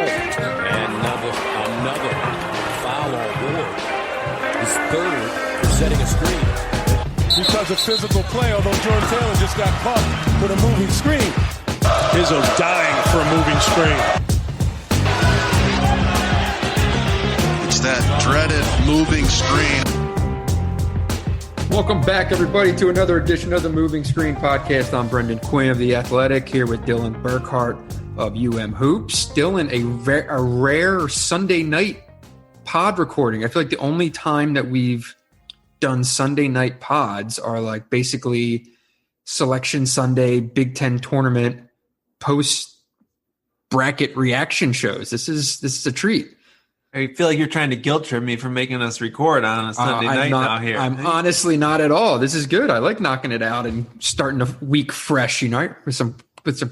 play. And another foul on board. His third for setting a screen. Because of physical play, although Jordan Taylor just got caught with a moving screen. Izzo's dying for a moving screen. It's that dreaded moving screen. Welcome back, everybody, to another edition of the Moving Screen Podcast. I'm Brendan Quinn of The Athletic, here with Dylan Burkhart of Hoops. Dylan, a rare Sunday night pod recording. I feel like the only time that we've done Sunday night pods are like basically Selection Sunday, Big Ten tournament, post bracket reaction shows. This is a treat. I feel like you're trying to guilt trip me for making us record on a Sunday night now here. I'm honestly not at all. This is good. I like knocking it out and starting the week fresh, with some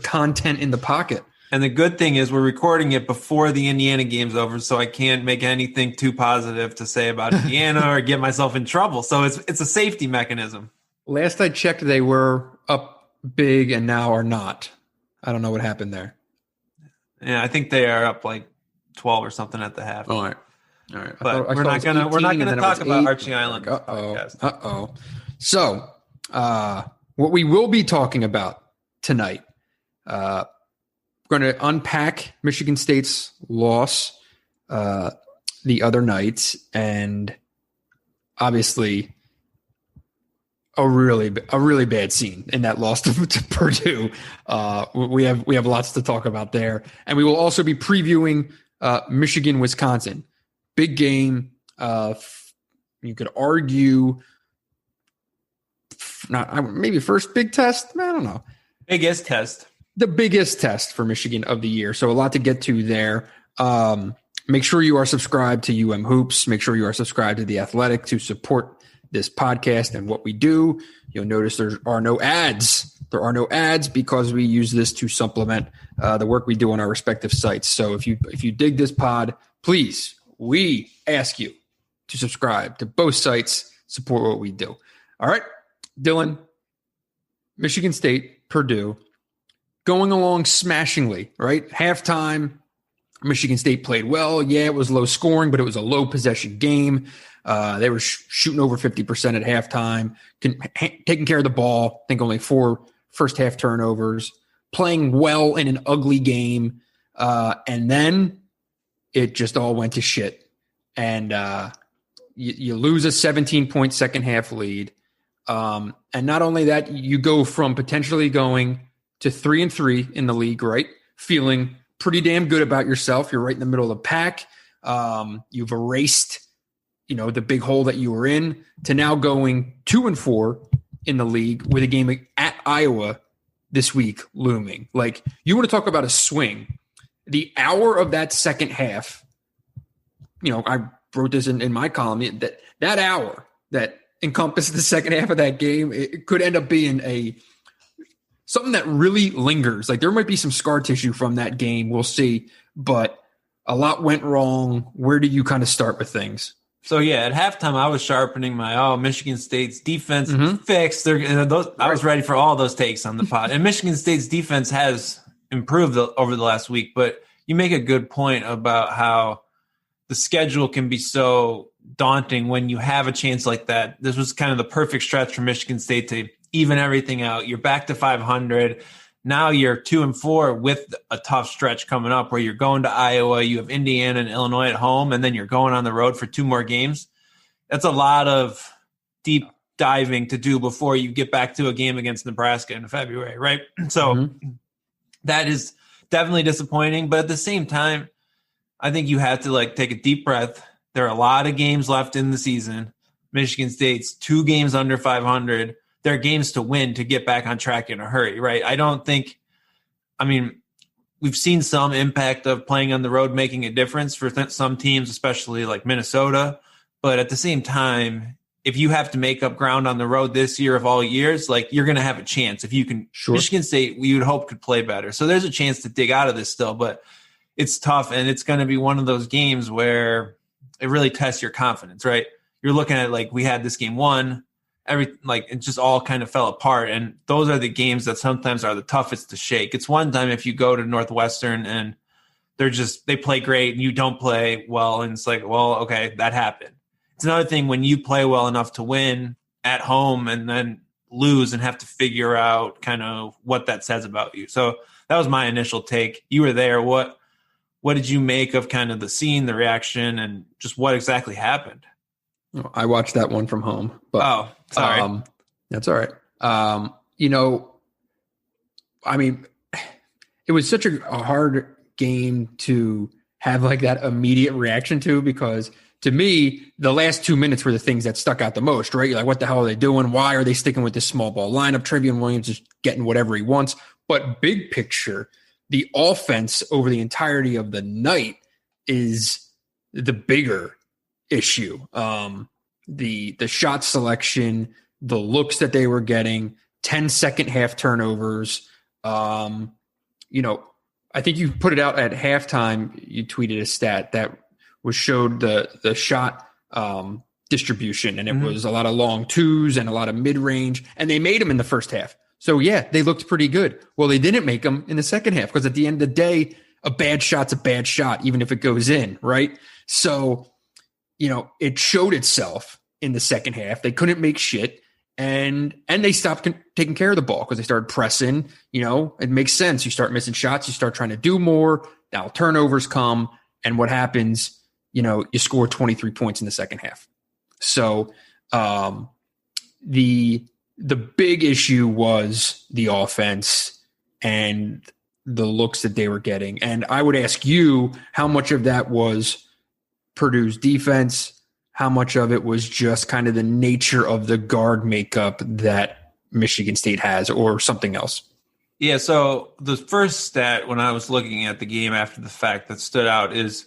content in the pocket. And the good thing is we're recording it before the Indiana game's over, so I can't make anything too positive to say about Indiana or get myself in trouble. So it's a safety mechanism. Last I checked, they were up big and now are not. I don't know what happened there. Yeah, I think they are up like 12 or something at the half. All right. But we're not gonna talk about Archie Island. So, what we will be talking about tonight, we're going to unpack Michigan State's loss the other night, and obviously a really bad scene in that loss to Purdue. We have lots to talk about there, and we will also be previewing Michigan, Wisconsin. Big game. You could argue maybe first big test. I don't know. Biggest test. The biggest test for Michigan of the year. So a lot to get to there. Make sure you are subscribed to Hoops. Make sure you are subscribed to The Athletic to support this podcast and what we do. You'll notice there are no ads. There are no ads because we use this to supplement the work we do on our respective sites. So if you dig this pod, please, we ask you to subscribe to both sites, support what we do. All right, Dylan, Michigan State, Purdue, going along smashingly, right? Halftime, Michigan State played well. Yeah, it was low scoring, but it was a low possession game. They were shooting over 50% at halftime, taking care of the ball. I think only 4 first half turnovers, playing well in an ugly game. And then it just all went to shit. And you lose a 17-point second half lead. And not only that, you go from potentially going to 3-3 in the league, right? Feeling pretty damn good about yourself. You're right in the middle of the pack. You've erased, the big hole that you were in, to now going 2-4 in the league with a game at Iowa this week looming. Like, you want to talk about a swing. The hour of that second half, I wrote this in my column, that hour that encompassed the second half of that game, it could end up being something that really lingers. Like, there might be some scar tissue from that game. We'll see. But a lot went wrong. Where do you kind of start with things? So, yeah, at halftime, I was sharpening Michigan State's defense is fixed. I was ready for all those takes on the pod. And Michigan State's defense has improved over the last week. But you make a good point about how the schedule can be so daunting when you have a chance like that. This was kind of the perfect stretch for Michigan State to even everything out. You're back to 500. Now you're 2-4 with a tough stretch coming up where you're going to Iowa, you have Indiana and Illinois at home, and then you're going on the road for 2 more games. That's a lot of deep diving to do before you get back to a game against Nebraska in February, right? So that is definitely disappointing. But at the same time, I think you have to take a deep breath. There are a lot of games left in the season. Michigan State's 2 games under 500. There are games to win to get back on track in a hurry, right? We've seen some impact of playing on the road making a difference for some teams, especially like Minnesota. But at the same time, if you have to make up ground on the road this year of all years, you're going to have a chance. If you can, sure. Michigan State, we would hope could play better. So there's a chance to dig out of this still, but it's tough. And it's going to be one of those games where it really tests your confidence, right? You're looking at we had this game won. It just all kind of fell apart. And those are the games that sometimes are the toughest to shake. It's one time if you go to Northwestern and they play great and you don't play well. And it's like, well, okay, that happened. It's another thing when you play well enough to win at home and then lose and have to figure out kind of what that says about you. So that was my initial take. You were there. What did you make of kind of the scene, the reaction, and just what exactly happened? I watched that one from home. But, sorry. That's all right. I mean, it was such a hard game to have like that immediate reaction to, because to me, the last 2 minutes were the things that stuck out the most, right? You're like, what the hell are they doing? Why are they sticking with this small ball lineup? Trevion Williams is getting whatever he wants. But big picture, the offense over the entirety of the night is the bigger issue. The shot selection, the looks that they were getting, 10 second half turnovers. I think you put it out at halftime. You tweeted a stat that showed the shot distribution, and it was a lot of long twos and a lot of mid range, and they made them in the first half. So yeah, they looked pretty good. Well, they didn't make them in the second half because at the end of the day, a bad shot's a bad shot, even if it goes in, right? So, it showed itself in the second half. They couldn't make shit, and they stopped taking care of the ball because they started pressing. It makes sense. You start missing shots, you start trying to do more. Now turnovers come, and what happens? You score 23 points in the second half. So the big issue was the offense and the looks that they were getting. And I would ask you, how much of that was Purdue's defense? How much of it was just kind of the nature of the guard makeup that Michigan State has, or something else? Yeah, so the first stat when I was looking at the game after the fact that stood out is,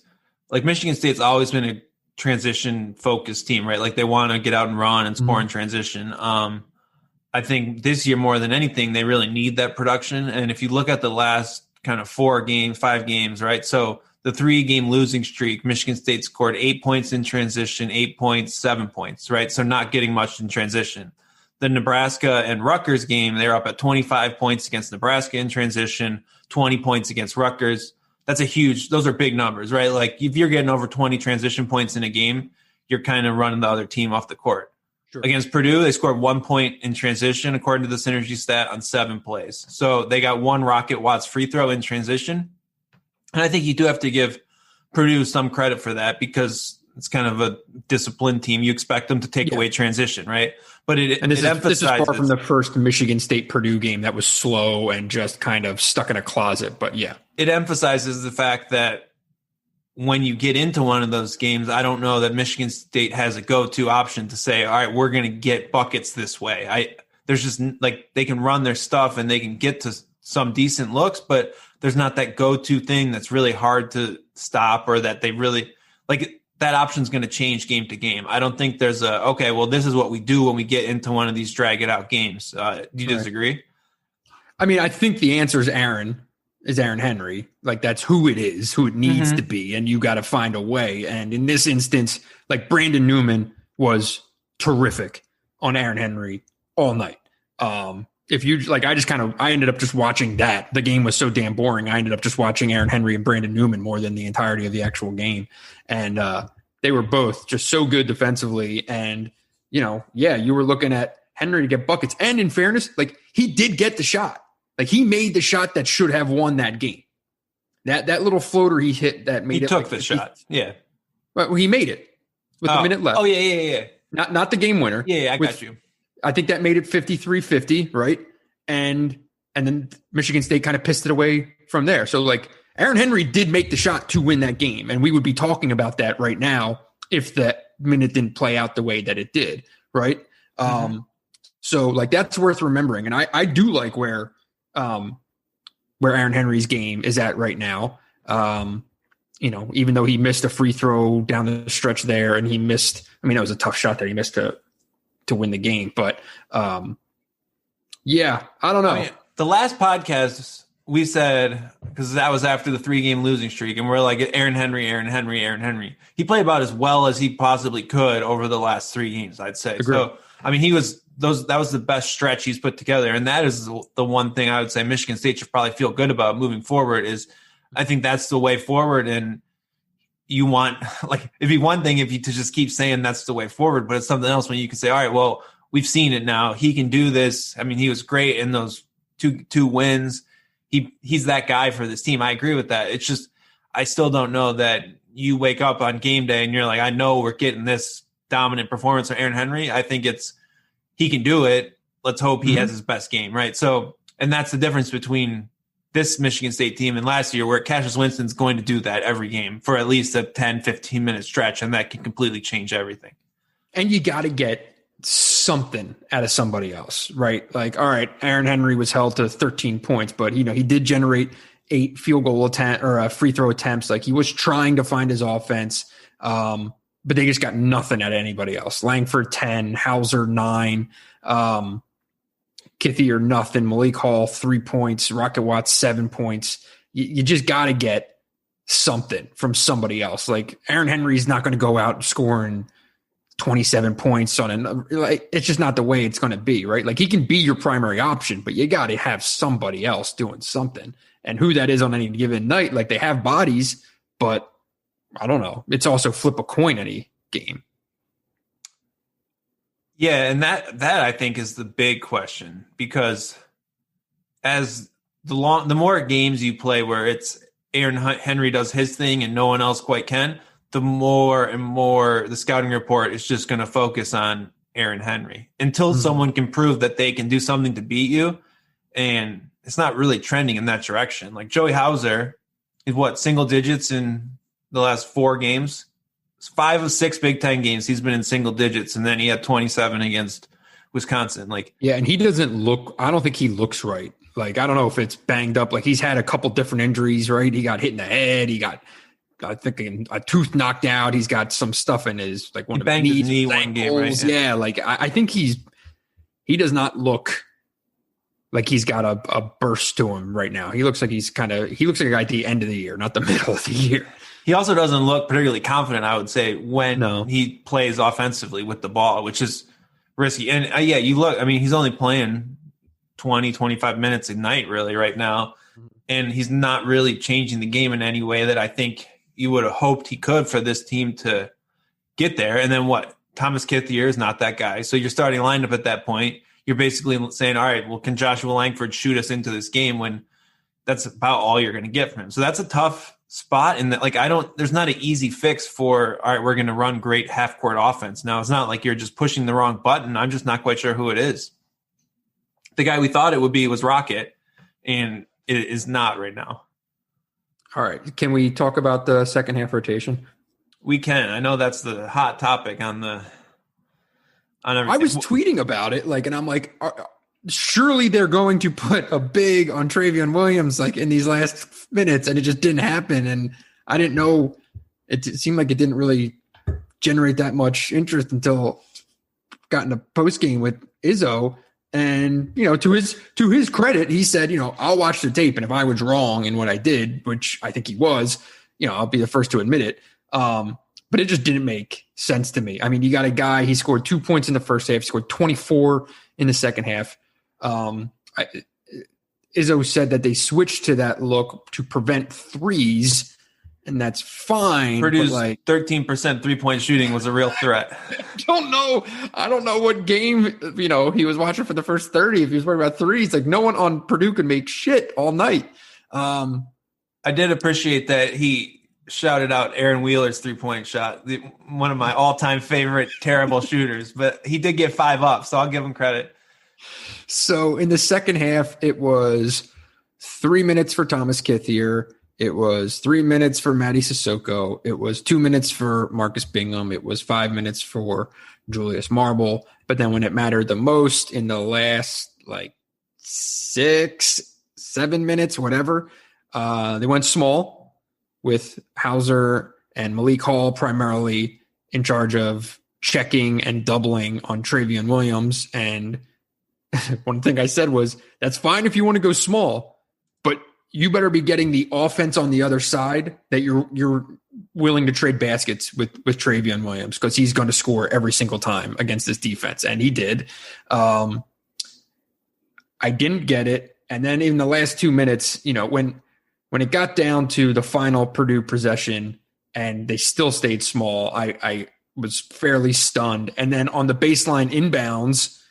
like, Michigan State's always been a transition-focused team, right? Like, they want to get out and run and score in transition. I think this year more than anything, they really need that production. And if you look at the last kind of 5 games, right? So the 3-game losing streak, Michigan State scored 8 points in transition, 8 points, 7 points, right? So not getting much in transition. The Nebraska and Rutgers game, they're up at 25 points against Nebraska in transition, 20 points against Rutgers. Those are big numbers, right? Like, if you're getting over 20 transition points in a game, you're kind of running the other team off the court. Sure. Against Purdue, they scored 1 point in transition, according to the synergy stat, on 7 plays. So they got 1 Rocket Watts free throw in transition. And I think you do have to give Purdue some credit for that, because it's kind of a disciplined team. You expect them to take away transition, right? But this is far from the first Michigan State Purdue game that was slow and just kind of stuck in a closet. But yeah, it emphasizes the fact that when you get into one of those games, I don't know that Michigan State has a go-to option to say, all right, we're going to get buckets this way. There's just, like, they can run their stuff and they can get to some decent looks, but there's not that go-to thing that's really hard to stop, or that they really, like, that option is going to change game to game. I don't think there's this is what we do when we get into one of these drag it out games. Do you disagree? I mean, I think the answer is Aaron Henry. Like, that's who it is, who it needs to be. And you got to find a way. And in this instance, like, Brandon Newman was terrific on Aaron Henry all night. If you like, I ended up just watching that. The game was so damn boring. I ended up just watching Aaron Henry and Brandon Newman more than the entirety of the actual game. And they were both just so good defensively. And, you were looking at Henry to get buckets. And in fairness, like, he did get the shot. Like, he made the shot that should have won that game. That little floater he hit that made it. He took the shot. Yeah. Well, he made it with a minute left. Oh, yeah. Not the game winner. Yeah, I got you. I think that made it 53-50, right? And then Michigan State kind of pissed it away from there. So, like, Aaron Henry did make the shot to win that game, and we would be talking about that right now if that minute didn't play out the way that it did, right? So, like, that's worth remembering. And I do like where Aaron Henry's game is at right now. Even though he missed a free throw down the stretch there, and he missed, it was a tough shot that he missed to win the game. But I don't know. The last podcast we said, because that was after the 3-game losing streak, and we're like, Aaron Henry. He played about as well as he possibly could over the last 3 games, I'd say. Agreed. So, that was the best stretch he's put together. And that is the one thing I would say Michigan State should probably feel good about moving forward is I think that's the way forward. And you want, like, it'd be one thing if you to just keep saying that's the way forward, but it's something else when you can say, all right, well, we've seen it now. He can do this. I mean, he was great in those two wins. He's that guy for this team. I agree with that. It's just, I still don't know that you wake up on game day and you're like, I know we're getting this dominant performance from Aaron Henry. I think he can do it. Let's hope he has his best game, right? So, and that's the difference between this Michigan State team and last year, where Cassius Winston's going to do that every game for at least a 10, 15-minute stretch, and that can completely change everything. And you got to get something out of somebody else, right? Like, all right, Aaron Henry was held to 13 points, but he did generate 8 field goal attempt or free throw attempts. Like, he was trying to find his offense, but they just got nothing out of anybody else. Langford 10, Hauser 9, Kithier nothing, Malik Hall 3 points, Rocket Watts 7 points. You just got to get something from somebody else. Like, Aaron Henry's not going to go out scoring 27 points on it's just not the way it's going to be, right? Like, he can be your primary option, but you got to have somebody else doing something. And who that is on any given night, like, they have bodies, but I don't know. It's also flip a coin any game. Yeah, and that I think is the big question, because as the more games you play where it's Aaron Henry does his thing and no one else quite can, the more and more the scouting report is just going to focus on Aaron Henry until someone can prove that they can do something to beat you. And it's not really trending in that direction. Like, Joey Hauser is single digits in the last 4 games. 5 of 6 Big Ten games, he's been in single digits, and then he had 27 against Wisconsin. And he doesn't look. I don't think he looks right. Like, I don't know if it's banged up. Like, he's had a couple different injuries, right? He got hit in the head. He got, I think, a tooth knocked out. He's got some stuff in his one of his knees, his knee one game, right? Yeah, like I think he does not look like he's got a burst to him right now. He looks like he looks like a guy at the end of the year, not the middle of the year. He also doesn't look particularly confident, I would say, when he plays offensively with the ball, which is risky. And you look, I mean, he's only playing 20, 25 minutes a night really right now. And he's not really changing the game in any way that I think you would have hoped he could for this team to get there. And then Thomas Kithier is not that guy. So your starting lineup at that point, you're basically saying, all right, well, can Joshua Langford shoot us into this game, when that's about all you're going to get from him? So that's a tough spot. And there's not an easy fix for, all right, we're going to run great half court offense. Now, it's not like you're just pushing the wrong button. I'm just not quite sure who it is. The guy we thought it would be was Rocket, and it is not right now. All right. Can we talk about the second half rotation? We can. I know that's the hot topic on everything. I was tweeting about it, and I'm like, surely they're going to put a big on Travion Williams in these last minutes, and it just didn't happen. And I didn't know. It seemed like it didn't really generate that much interest until got in a post game with Izzo. And to his credit, he said, I'll watch the tape, and if I was wrong in what I did, which I think he was, I'll be the first to admit it. But it just didn't make sense to me. I mean, you got a guy, he scored 2 points in the first half, scored 24 in the second half. Izzo said that they switched to that look to prevent threes, and that's fine. Purdue's 13% 3-point shooting was a real threat. I don't know what game, he was watching for the first 30. If he was worried about threes, no one on Purdue could make shit all night. I did appreciate that he shouted out Aaron Wheeler's 3-point shot, one of my all-time favorite terrible shooters, but he did get 5 up, so I'll give him credit. So in the second half, it was 3 minutes for Thomas Kithier. It was 3 minutes for Matty Sissoko. It was 2 minutes for Marcus Bingham. It was 5 minutes for Julius Marble. But then when it mattered the most, in the last 6, 7 minutes, whatever, they went small with Hauser and Malik Hall primarily in charge of checking and doubling on Travion Williams. And one thing I said was, that's fine if you want to go small, but you better be getting the offense on the other side that you're willing to trade baskets with Travion Williams, because he's going to score every single time against this defense. And he did. I didn't get it. And then in the last 2 minutes, when when it got down to the final Purdue possession and they still stayed small, I was fairly stunned. And then on the baseline inbounds,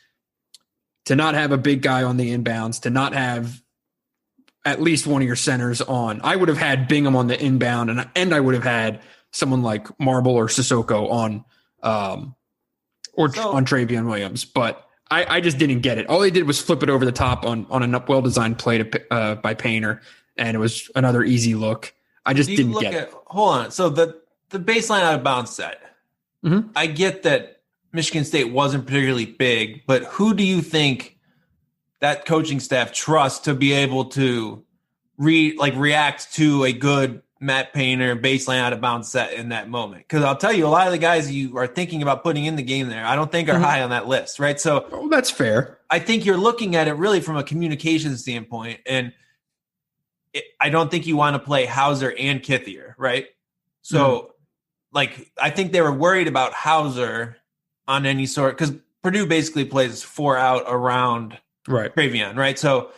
to not have a big guy on the inbounds, to not have at least one of your centers on. I would have had Bingham on the inbound, and I would have had someone like Marble or Sissoko on on Travion Williams. But I just didn't get it. All they did was flip it over the top on a well-designed play by Painter, and it was another easy look. I just didn't get it. Hold on. So the baseline out of bounds set. Mm-hmm. I get that Michigan State wasn't particularly big, but who do you think that coaching staff trusts to be able to react to a good Matt Painter baseline out of bounds set in that moment? Because I'll tell you, a lot of the guys you are thinking about putting in the game there, I don't think are high on that list, right? So that's fair. I think you're looking at it really from a communication standpoint, and I don't think you want to play Hauser and Kithier, right? So, I think they were worried about Hauser on any sort, because Purdue basically plays 4 out around Travion, right? So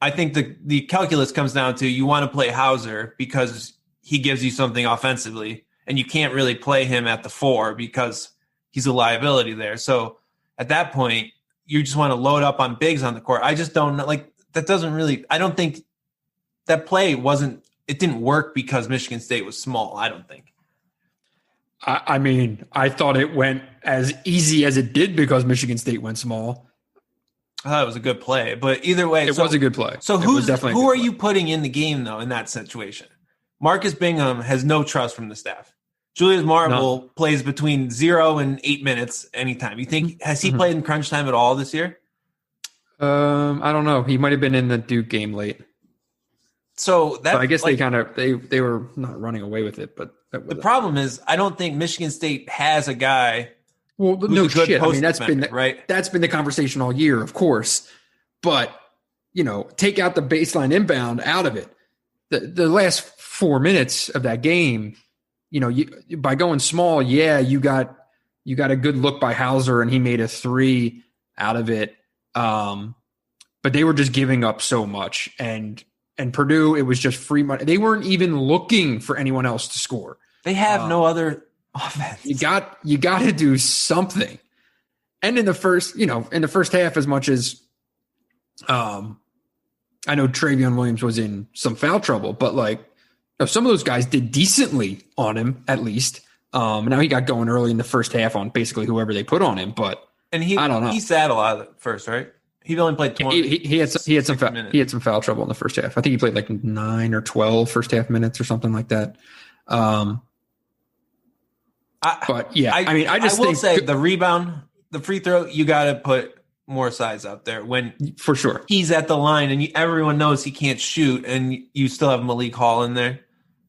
I think the calculus comes down to you want to play Hauser because he gives you something offensively, and you can't really play him at the 4 because he's a liability there. So at that point, you just want to load up on bigs on the court. I just don't know. That doesn't really – I don't think that play it didn't work because Michigan State was small, I don't think. I mean, I thought it went as easy as it did because Michigan State went small. I thought it was a good play, but either way, it was a good play. So who are you putting in the game though in that situation? Marcus Bingham has no trust from the staff. Julius Marble plays between 0 and 8 minutes anytime. You think has he played in crunch time at all this year? I don't know. He might have been in the Duke game late. So I guess they were not running away with it, but the problem is I don't think Michigan State has a guy. Well, no shit. I mean, that's been the conversation all year, of course. But take out the baseline inbound out of it. The last 4 minutes of that game, by going small, you got a good look by Hauser, and he made a 3 out of it. But they were just giving up so much, and Purdue, it was just free money. They weren't even looking for anyone else to score. They have no other offense. You got to do something. And in the first half, as much as I know Travion Williams was in some foul trouble, but some of those guys did decently on him at least. Now he got going early in the first half on basically whoever they put on him, but I don't know. He sat a lot at first, right? He only played 20. He had some foul trouble in the first half. I think he played 9 or 12 first half minutes or something like that. I will say the rebound, the free throw, you got to put more size out there when for sure he's at the line and everyone knows he can't shoot, and you still have Malik Hall in there.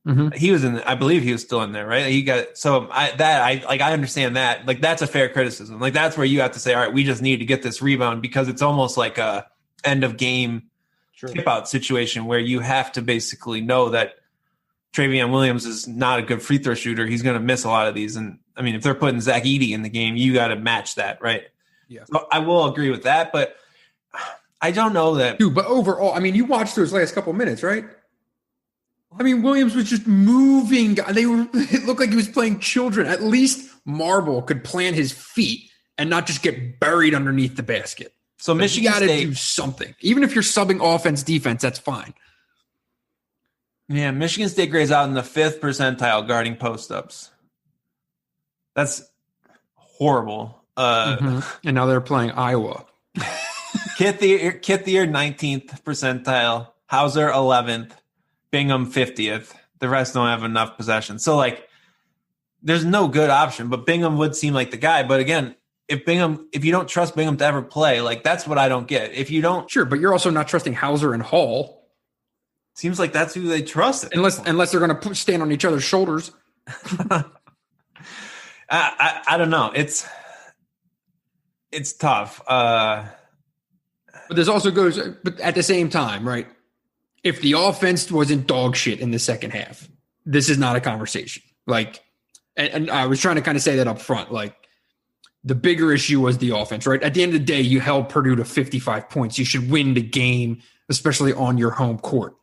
Mm-hmm. He was I believe he was still in there, right? He got I understand that. That's a fair criticism. That's where you have to say, all right, we just need to get this rebound, because it's almost like a end of game tip out situation where you have to basically know that Travion Williams is not a good free throw shooter. He's going to miss a lot of these. And I mean, if they're putting Zach Edey in the game, you got to match that, right? Yeah. So I will agree with that, but I don't know that. Dude, but overall, I mean, you watched those last couple of minutes, right? I mean, Williams was just moving. It looked like he was playing children. At least Marble could plant his feet and not just get buried underneath the basket. So Michigan State, you got to do something. Even if you're subbing offense, defense, that's fine. Yeah, Michigan State grades out in the 5th percentile guarding post-ups. That's horrible. And now they're playing Iowa. Kithier 19th percentile, Hauser 11th, Bingham 50th. The rest don't have enough possession. So, there's no good option, but Bingham would seem like the guy. But again, if you don't trust Bingham to ever play, that's what I don't get. If you don't, sure, but you're also not trusting Hauser and Hall. Seems like that's who they trust. Unless they're going to stand on each other's shoulders. I don't know. It's tough. But there's also but at the same time, right? If the offense wasn't dog shit in the second half, this is not a conversation. And I was trying to kind of say that up front. The bigger issue was the offense, right? At the end of the day, you held Purdue to 55 points. You should win the game, especially on your home court.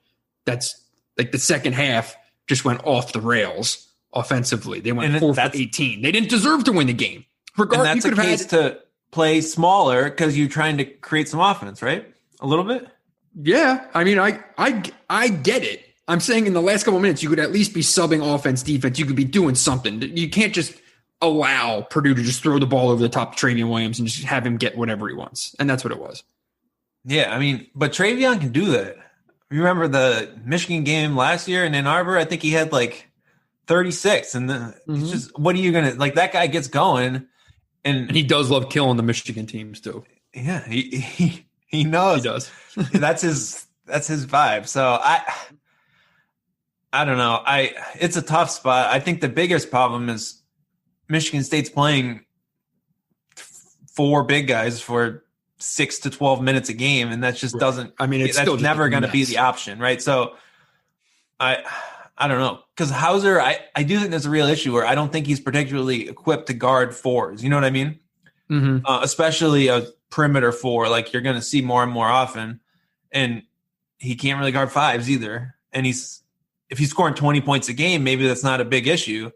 That's Like the second half just went off the rails offensively. They went And 4 for 18. They didn't deserve to win the game. And that's a case to play smaller because you're trying to create some offense, right? A little bit. Yeah, I mean, I get it. I'm saying in the last couple of minutes, you could at least be subbing offense, defense. You could be doing something. You can't just allow Purdue to just throw the ball over the top of Travion Williams and just have him get whatever he wants. And that's what it was. Yeah, I mean, but Travion can do that. Remember the Michigan game last year in Ann Arbor? I think he had like 36. And it's just, what are you going to, like, that guy gets going. And he does love killing the Michigan teams too. Yeah, he knows. He does. that's his vibe. So I don't know. It's a tough spot. I think the biggest problem is Michigan State's playing 4 big guys for 6 to 12 minutes a game, and that just doesn't. I mean, that's still never going to be the option, right? So I don't know, because Hauser, I do think there's a real issue where I don't think he's particularly equipped to guard 4s. You know what I mean? Mm-hmm. Especially a perimeter 4, like you're going to see more and more often, and he can't really guard 5s either. And if he's scoring 20 points a game, maybe that's not a big issue,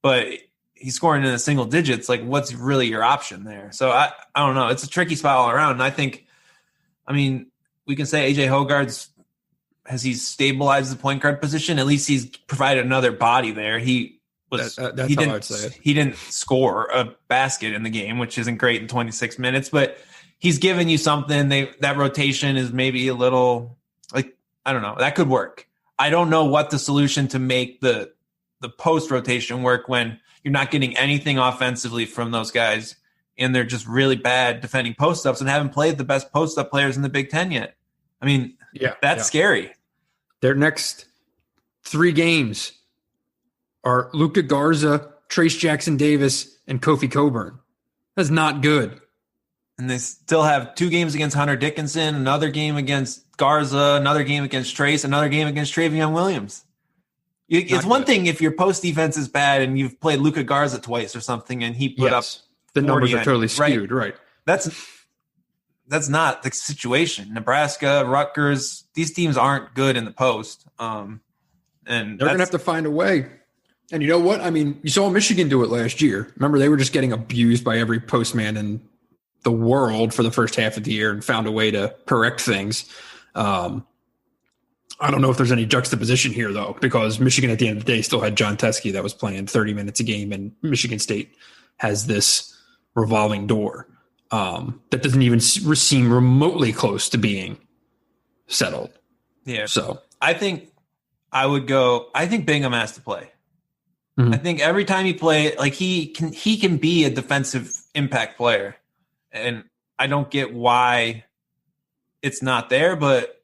but he's scoring in the single digits. Like, what's really your option there? So I don't know. It's a tricky spot all around. And I think, I mean, we can say AJ has he stabilized the point guard position? At least he's provided another body there. He didn't score a basket in the game, which isn't great in 26 minutes, but he's given you something. That rotation is maybe a little, like, I don't know, that could work. I don't know what the solution to make the post rotation work when you're not getting anything offensively from those guys, and they're just really bad defending post ups and haven't played the best post up players in the Big Ten yet. I mean, that's scary. Their next 3 games are Luka Garza, Trace Jackson Davis, and Kofi Coburn. That's not good. And they still have 2 games against Hunter Dickinson, another game against Garza, another game against Trace, another game against Travion Williams. It's one thing if your post defense is bad and you've played Luka Garza twice or something and he put up the numbers are totally skewed, right? That's not the situation. Nebraska, Rutgers, these teams aren't good in the post. And they're going to have to find a way. And you know what? I mean, you saw Michigan do it last year. Remember, they were just getting abused by every postman in the world for the first half of the year and found a way to correct things. I don't know if there's any juxtaposition here, though, because Michigan at the end of the day still had John Teskey that was playing 30 minutes a game, and Michigan State has this revolving door that doesn't even seem remotely close to being settled. Yeah. So I think Bingham has to play. Mm-hmm. I think every time he play, like he can be a defensive impact player, and I don't get why it's not there, but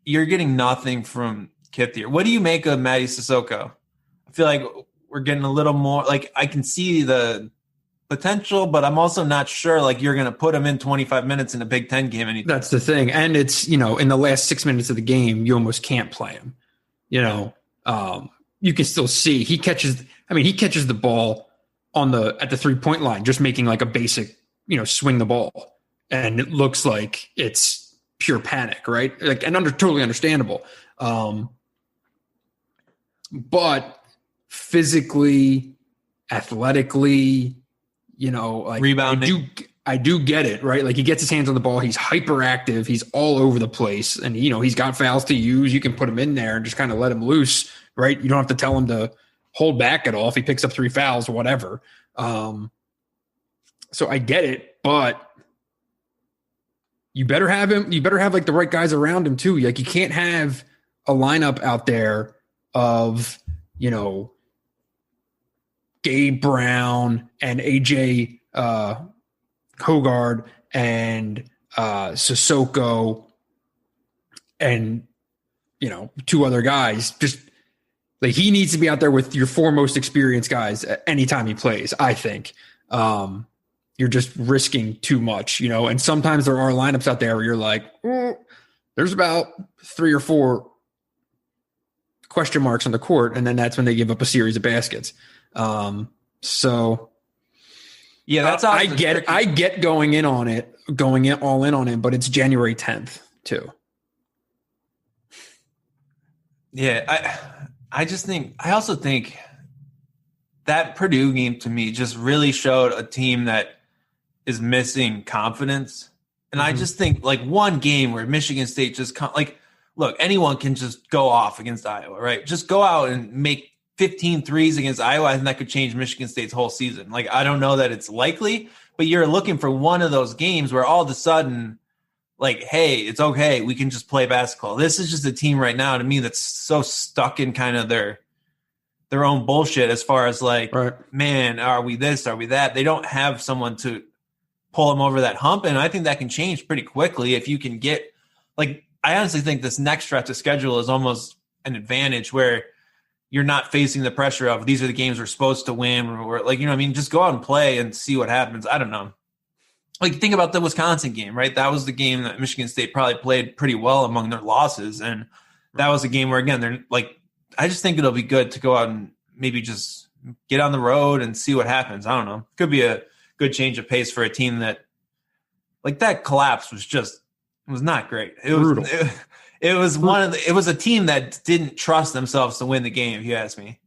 you're getting nothing from Kithier. What do you make of Matty Sissoko? I feel like we're getting a little more, like, I can see the potential, but I'm also not sure, like, you're going to put him in 25 minutes in a Big Ten game. That's the thing. And it's, in the last 6 minutes of the game, you almost can't play him. You can still see he catches the ball at the 3-point line, just making like a basic, swing the ball. And it looks like it's pure panic, right? Like, and totally understandable. But physically, athletically, like rebounding. I do get it, right? Like, he gets his hands on the ball. He's hyperactive. He's all over the place. And, he's got fouls to use. You can put him in there and just kind of let him loose, right? You don't have to tell him to hold back at all. If he picks up 3 fouls or whatever. So I get it, but you better have him. You better have like the right guys around him too. Like, you can't have a lineup out there of, Gabe Brown and AJ Hogard and Sissoko and, 2 other guys. Just like, he needs to be out there with your 4 most experienced guys anytime he plays, I think. You're just risking too much, and sometimes there are lineups out there where you're like, there's about 3 or 4 question marks on the court. And then that's when they give up a series of baskets. So yeah, that's I get going all in on it, but it's January 10th too. Yeah, I also think that Purdue game to me just really showed a team that is missing confidence. And I just think like one game where Michigan State just look, anyone can just go off against Iowa, right? Just go out and make 15 threes against Iowa. I think that could change Michigan State's whole season. Like, I don't know that it's likely, but you're looking for one of those games where all of a sudden, like, hey, it's okay. We can just play basketball. This is just a team right now to me that's so stuck in kind of their own bullshit as far as like, man, are we this? Are we that? They don't have someone to pull them over that hump. And I think that can change pretty quickly if you can get like, I honestly think this next stretch of schedule is almost an advantage where you're not facing the pressure of these are the games we're supposed to win or like, you know what I mean? Just go out and play and see what happens. I don't know. Like think about the Wisconsin game, right? That was the game that Michigan State probably played pretty well among their losses. And that was a game where, again, they're like, I just think it'll be good to go out and maybe just get on the road and see what happens. I don't know. Could be a good change of pace for a team that like that collapse was not great. It was brutal. It was a team that didn't trust themselves to win the game, if you ask me.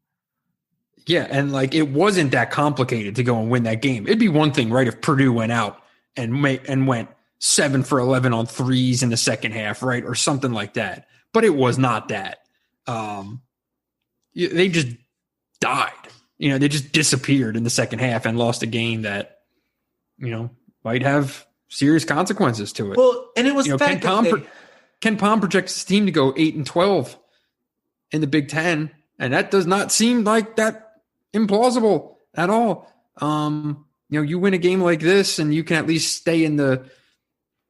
Yeah, and like it wasn't that complicated to go and win that game. It'd be one thing, right, if Purdue went out and went 7 for 11 on threes in the second half, right, or something like that. But it was not that. They just died. They just disappeared in the second half and lost a game that, might have serious consequences to it. Well, and it was Ken Palm projects his team to go 8-12 in the Big Ten, and that does not seem like that implausible at all. You win a game like this, and you can at least stay in the,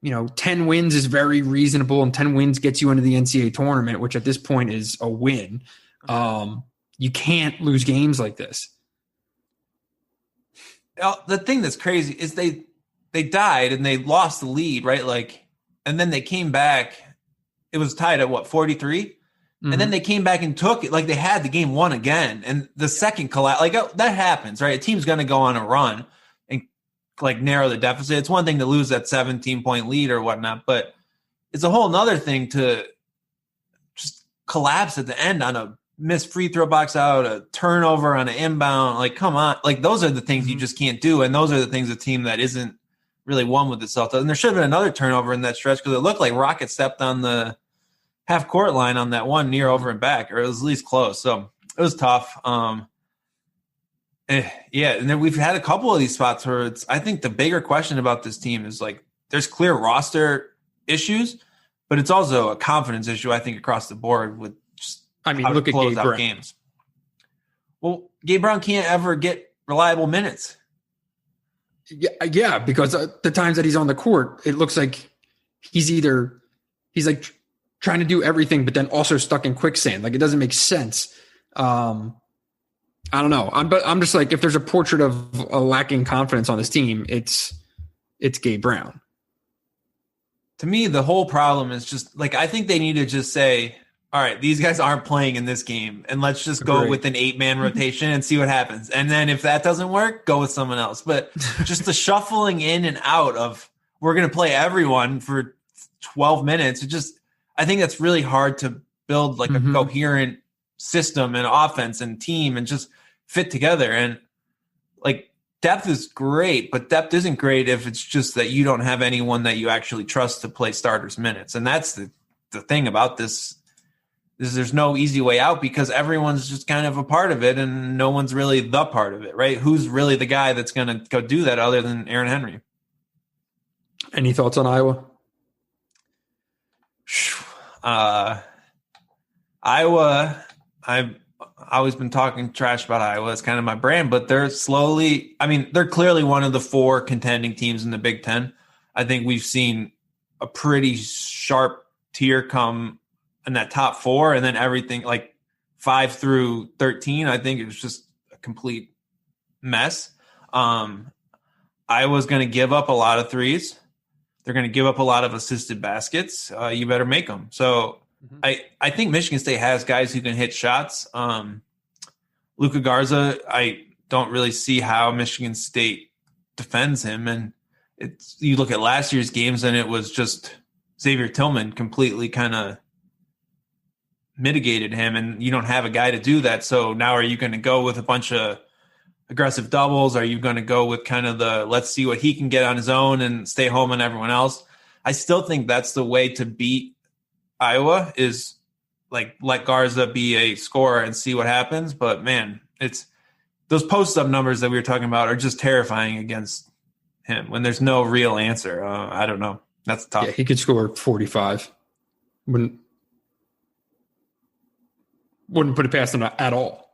10 wins is very reasonable, and 10 wins gets you into the NCAA tournament, which at this point is a win. You can't lose games like this. The thing that's crazy is they died and they lost the lead, right? Like, and then they came back. It was tied at 43? Mm-hmm. And then they came back and took it. Like they had the game won again. And the second collapse, like that happens, right? A team's going to go on a run and like narrow the deficit. It's one thing to lose that 17-point lead or whatnot, but it's a whole nother thing to just collapse at the end on a missed free throw box out, a turnover on an inbound. Like, come on. Like those are the things you just can't do. And those are the things a team that isn't really won with itself does. And there should have been another turnover in that stretch because it looked like Rocket stepped on the half court line on that one near over and back, or it was at least close. So it was tough. And then we've had a couple of these spots where I think the bigger question about this team is like, there's clear roster issues, but it's also a confidence issue, I think, across the board with just look at Gabe Brown. Games. Well, Gabe Brown can't ever get reliable minutes. Yeah, because the times that he's on the court, it looks like he's like trying to do everything, but then also stuck in quicksand. Like it doesn't make sense. I don't know. I'm just like, if there's a portrait of a lacking confidence on this team, it's Gabe Brown. To me, the whole problem is just like, I think they need to just say, all right, these guys aren't playing in this game, and let's just go with an 8-man rotation and see what happens. And then if that doesn't work, go with someone else. But just the shuffling in and out of we're going to play everyone for 12 minutes, I think that's really hard to build like a coherent system and offense and team and just fit together. And like depth is great, but depth isn't great if it's just that you don't have anyone that you actually trust to play starters minutes. And that's the thing about this. There's no easy way out because everyone's just kind of a part of it and no one's really the part of it, right? Who's really the guy that's going to go do that other than Aaron Henry? Any thoughts on Iowa? Iowa, I've always been talking trash about Iowa. It's kind of my brand, but they're clearly one of the 4 contending teams in the Big Ten. I think we've seen a pretty sharp tier come in that top 4, and then everything like 5 through 13, I think it was just a complete mess. Iowa's going to give up a lot of threes. They're going to give up a lot of assisted baskets. You better make them. So I think Michigan State has guys who can hit shots. Luka Garza, I don't really see how Michigan State defends him. And you look at last year's games and it was just Xavier Tillman completely kind of mitigated him, and you don't have a guy to do that. So now are you going to go with a bunch of aggressive doubles? Are you going to go with kind of the let's see what he can get on his own and stay home on everyone else? I still think that's the way to beat Iowa is like let Garza be a scorer and see what happens. But man, it's those post-up numbers that we were talking about are just terrifying against him when there's no real answer. I don't know. That's tough. Yeah, he could score 45. Wouldn't put it past him at all.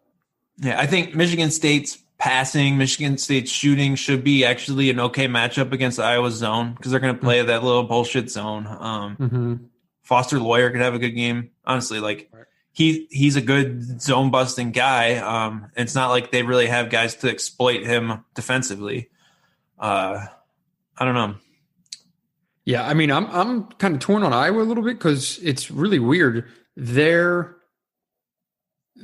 Yeah, I think Michigan State's passing, Michigan State's shooting should be actually an okay matchup against Iowa's zone because they're going to play that little bullshit zone. Foster Lawyer could have a good game. Honestly, like he's a good zone busting guy. It's not like they really have guys to exploit him defensively. I don't know. Yeah, I mean, I'm kind of torn on Iowa a little bit because it's really weird. Their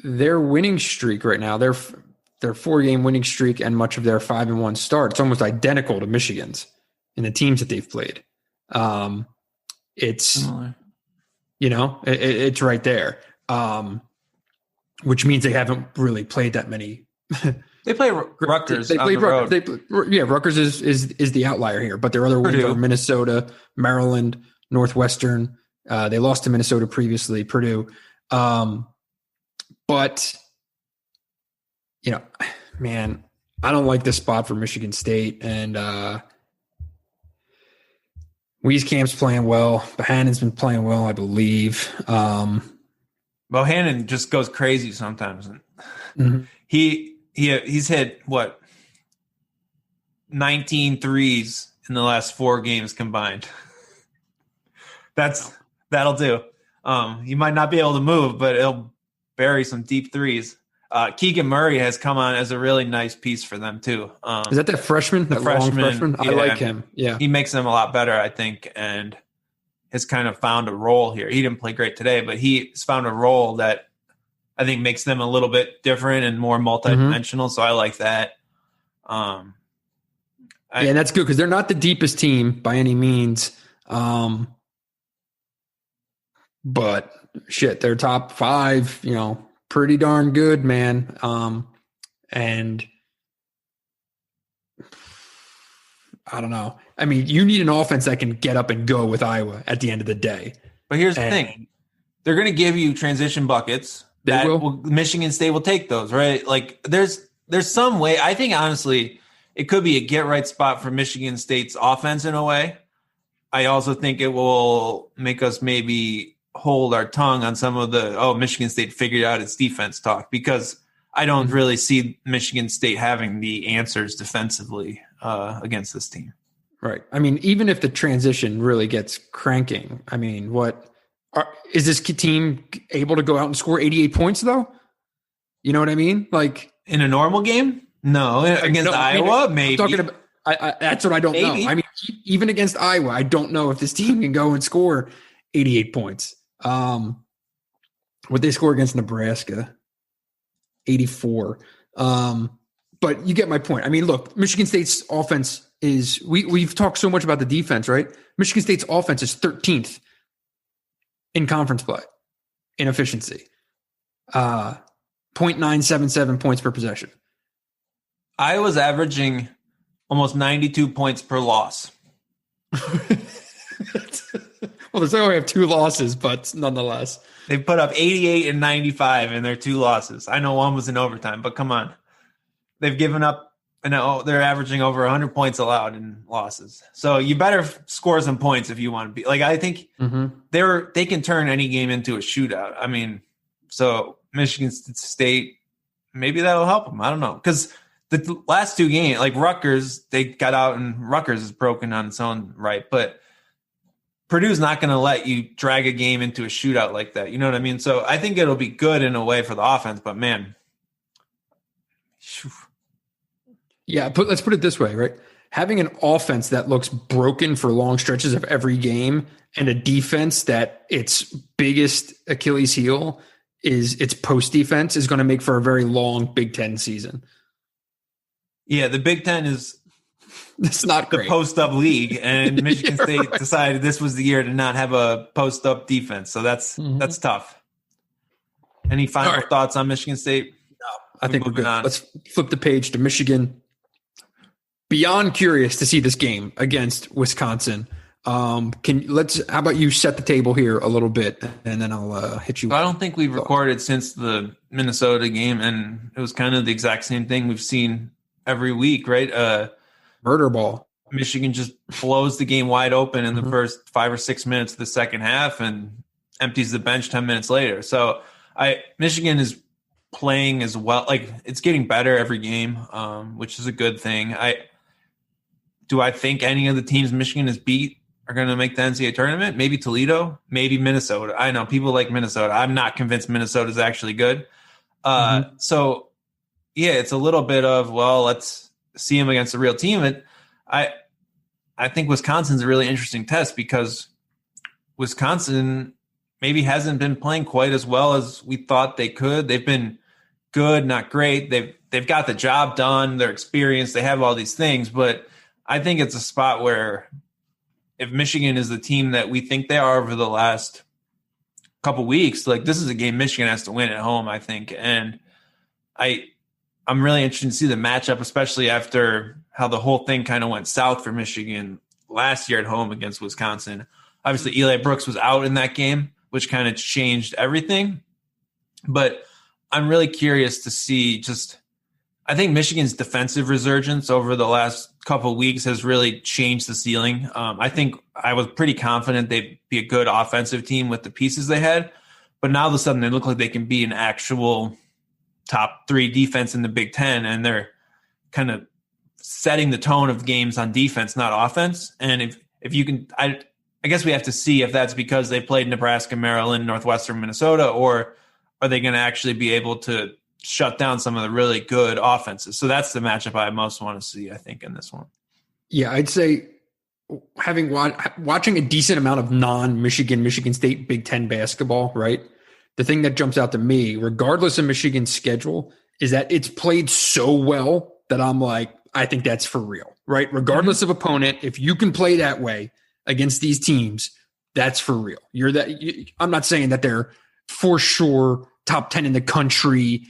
winning streak right now, their 4-game winning streak and much of their 5-1 start, it's almost identical to Michigan's in the teams that they've played. It's it's right there, which means they haven't really played that many. They play Rutgers. They played Rutgers. Rutgers is the outlier here, but their other wins are Minnesota, Maryland, Northwestern. They lost to Minnesota previously, Purdue. But man, I don't like this spot for Michigan State, and Wieskamp's playing well. Bohannon's been playing well, I believe. Bohannon just goes crazy sometimes. He's hit 19 threes in the last 4 games combined. That'll do. He might not be able to move, but he'll bury some deep threes. Keegan Murray has come on as a really nice piece for them too. Is that freshman? Long freshman? I like him. Yeah. He makes them a lot better, I think, and has kind of found a role here. He didn't play great today, but he's found a role that I think makes them a little bit different and more multidimensional. So I like that. And that's good because they're not the deepest team by any means. But shit, they're top 5, pretty darn good, man. And I don't know. I mean, you need an offense that can get up and go with Iowa at the end of the day. But here's the thing. They're going to give you transition buckets. Michigan State will take those, right? Like there's some way. I think honestly, it could be a get right spot for Michigan State's offense in a way. I also think it will make us maybe hold our tongue on some of the Michigan State figured out its defense talk, because I don't really see Michigan State having the answers defensively against this team. Right. I mean, even if the transition really gets cranking, I mean, is this team able to go out and score 88 points though? You know what I mean? Like in a normal game? No. Against Iowa, maybe. I'm talking about, that's what I don't know. I mean, even against Iowa, I don't know if this team can go and score 88 points. What they score against Nebraska, 84. But you get my point. I mean, look, Michigan State's offense is we've talked so much about the defense, right? Michigan State's offense is 13th in conference play in efficiency. 0.977 points per possession. Iowa's averaging almost 92 points per loss. Well, they only have 2 losses, but nonetheless. They put up 88 and 95 in their 2 losses. I know one was in overtime, but come on. They've given up, and they're averaging over 100 points allowed in losses. So you better score some points if you want to be. Like, I think they can turn any game into a shootout. I mean, so Michigan State, maybe that'll help them. I don't know. Because the last 2 games, like Rutgers, they got out and Rutgers is broken on its own right. But Purdue's not going to let you drag a game into a shootout like that. You know what I mean? So I think it'll be good in a way for the offense, but man. Yeah, but let's put it this way, right? Having an offense that looks broken for long stretches of every game and a defense that its biggest Achilles heel is its post defense is going to make for a very long Big Ten season. Yeah, the Big Ten is it's not the great. post-up league, and Michigan State decided this was the year to not have a post-up defense. So that's tough. Any final thoughts on Michigan State? I think we're good. Let's flip the page to Michigan. Beyond curious to see this game against Wisconsin. How about you set the table here a little bit, and then I'll hit you. I don't think we've recorded since the Minnesota game, and it was kind of the exact same thing we've seen every week, right? Murder ball. Michigan just blows the game wide open in the first 5 or 6 minutes of the second half and empties the bench 10 minutes later. So Michigan is playing as well. Like, it's getting better every game, which is a good thing. Do I think any of the teams Michigan has beat are going to make the NCAA tournament? Maybe Toledo, maybe Minnesota. I know people like Minnesota. I'm not convinced Minnesota is actually good. So yeah, it's a little bit of, well, let's see them against a real team. And I think Wisconsin's a really interesting test because Wisconsin maybe hasn't been playing quite as well as we thought they could. They've been good, not great. They've got the job done. They're experienced. They have all these things, but I think it's a spot where if Michigan is the team that we think they are over the last couple weeks, like, this is a game Michigan has to win at home, I think. And I'm really interested to see the matchup, especially after how the whole thing kind of went south for Michigan last year at home against Wisconsin. Obviously, Eli Brooks was out in that game, which kind of changed everything. But I'm really curious to see I think Michigan's defensive resurgence over the last couple of weeks has really changed the ceiling. I think I was pretty confident they'd be a good offensive team with the pieces they had. But now all of a sudden they look like they can be an actual top 3 defense in the Big Ten, and they're kind of setting the tone of games on defense, not offense. And if you can, I guess we have to see if that's because they played Nebraska, Maryland, Northwestern, Minnesota, or are they going to actually be able to shut down some of the really good offenses? So that's the matchup I most want to see, I think, in this one. Yeah, I'd say watching a decent amount of Michigan State Big Ten basketball, right? The thing that jumps out to me, regardless of Michigan's schedule, is that it's played so well that I'm like, I think that's for real, right? Regardless of opponent, if you can play that way against these teams, that's for real. I'm not saying that they're for sure top 10 in the country,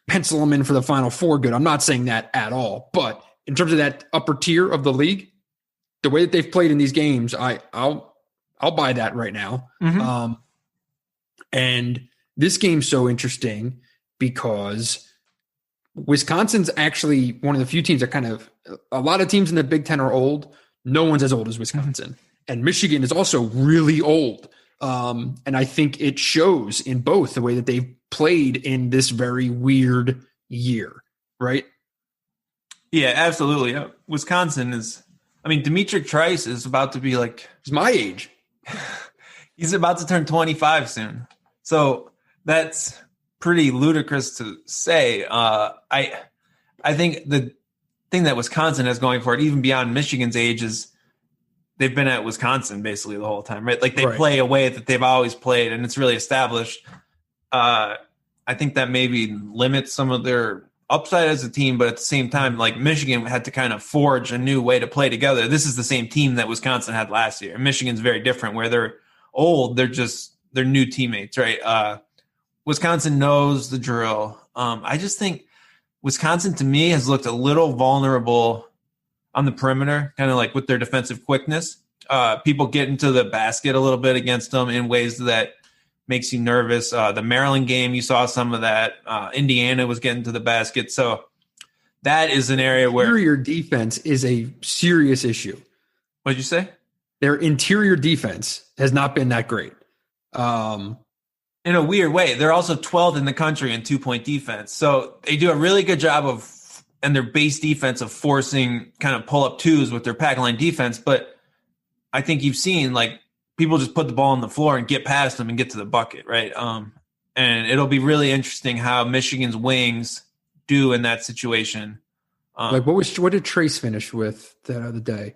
pencil them in for the Final Four good. I'm not saying that at all. But in terms of that upper tier of the league, the way that they've played in these games, I'll buy that right now. And this game's so interesting because Wisconsin's actually one of the few teams that a lot of teams in the Big Ten are old. No one's as old as Wisconsin. And Michigan is also really old. And I think it shows in both the way that they've played in this very weird year, right? Yeah, absolutely. Wisconsin is, Dimitri Trice is about to be he's my age. He's about to turn 25 soon. So that's pretty ludicrous to say. I think the thing that Wisconsin has going for it, even beyond Michigan's age, is they've been at Wisconsin basically the whole time, right? Like, they play a way that they've always played, and it's really established. I think that maybe limits some of their upside as a team, but at the same time, like, Michigan had to kind of forge a new way to play together. This is the same team that Wisconsin had last year. And Michigan's very different, where they're old, they're new teammates, right? Wisconsin knows the drill. I just think Wisconsin, to me, has looked a little vulnerable on the perimeter, kind of like with their defensive quickness. People get into the basket a little bit against them in ways that makes you nervous. The Maryland game, you saw some of that. Indiana was getting to the basket. So that is an area where interior defense is a serious issue. What'd you say? Their interior defense has not been that great. In a weird way. They're also 12th in the country in 2-point defense. So they do a really good job and their base defense of forcing kind of pull up twos with their pack line defense. But I think you've seen, like, people just put the ball on the floor and get past them and get to the bucket, right? And it'll be really interesting how Michigan's wings do in that situation. What did Trace finish with that other day?